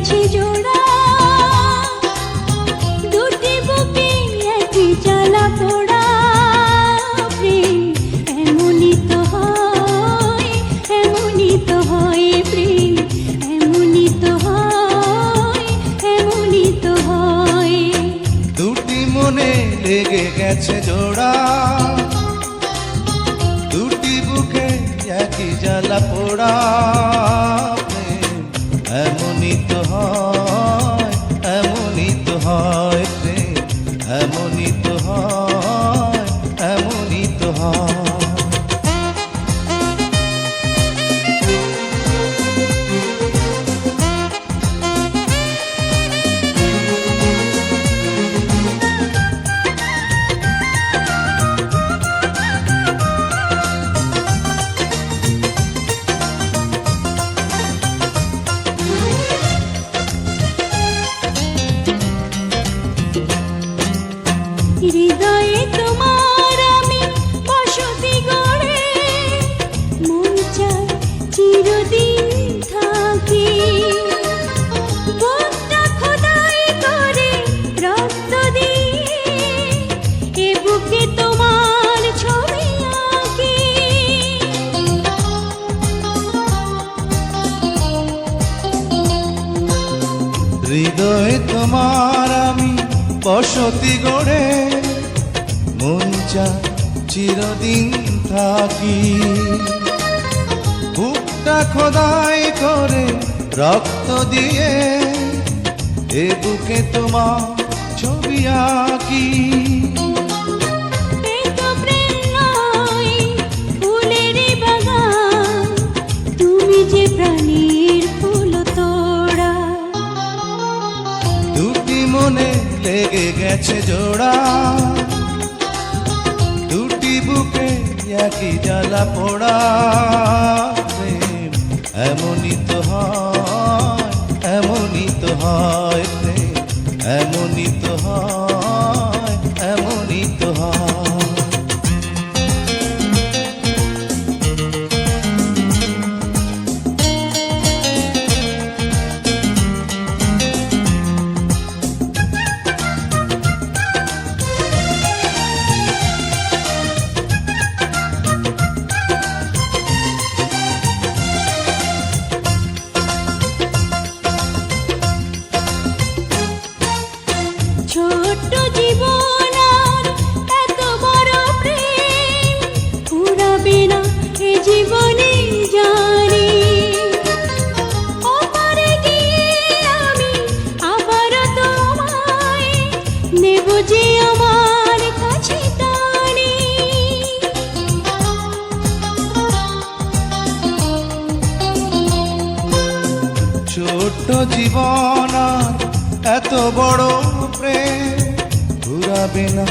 গেছে জোড়া, দুটি বুকে একই জ্বালা পোড়া প্রেম। এমনই তো হয়, এমনই তো হয় প্রেম, এমনই তো হয়, এমনই তো হয়। দুটি মনে লেগে গেছে জোড়া, দুটি বুকে একই জ্বালা পোড়া প্রেম। এমনই তো হয়, এমনই তো হয় প্রেম, এমনই তো হয়, এমনই তো হয়। হৃদয়ে তোমার আমি বসতি গড়ে, মন চায় চিরদিন থাকি। বুকটা খোদাই করে রক্ত দিয়ে, এ বুকে তোমার ছবি আঁকি। হৃদয়ে তোমার আমি বসতি গড়ে, মন চায় চিরদিন থাকি। বুকটা খোদাই করে রক্ত দিয়ে, এ বুকে তোমার ছবি আঁকি। এ তো প্রেম নয়, ফুলেরই বাগান, তুমি যে প্রাণীর ফুল তোড়া। দুটি মনে লেগে গেছে জোড়া, দুটি বুকে একই জ্বালা পোড়া প্রেম। এমনই তো হয়, এমনই তো হয় প্রেম, এমনই তো হয়, এমনই তো হয়। ছোট্ট জীবন আর এত বড় প্রেম ফুরাবে না এ জীবনে জানি। ওপারে গিয়ে আমি আবার তোমায় নেব যে আমার কাছে টানি। ছোট্ট জীবন আর এত বড় প্রেম ঘুরাবে না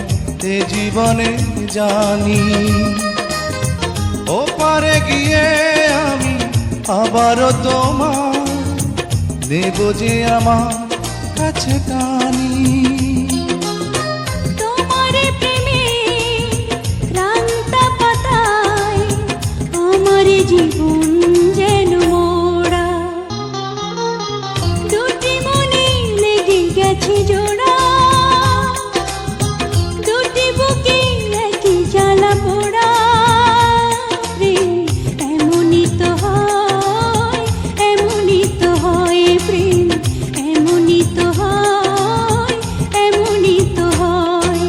এ জীবনে জানি। ওপারে গিয়ে আমি আবারও তোমার নেব যে আমার কাছে টানি। তোমার প্রেমে ক্লান্ত পাতায় আমার জীবন যেন মোড়া। দুটি মনে লেগে গেছে জোড়া, দুটি বুকে একই জ্বালা পোড়া প্রেম। এমনই তো হয়, এমনই তো হয় প্রেম, এমনই তো হয়, এমনই তো হয়।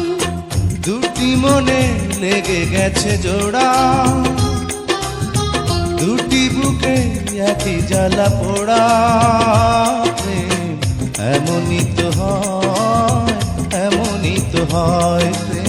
দুটি মনে লেগে গেছে জোড়া, দুটি বুকে একই জ্বালা পোড়া প্রেম। এমনই তো হয়, এমনই তো হয় প্রেম।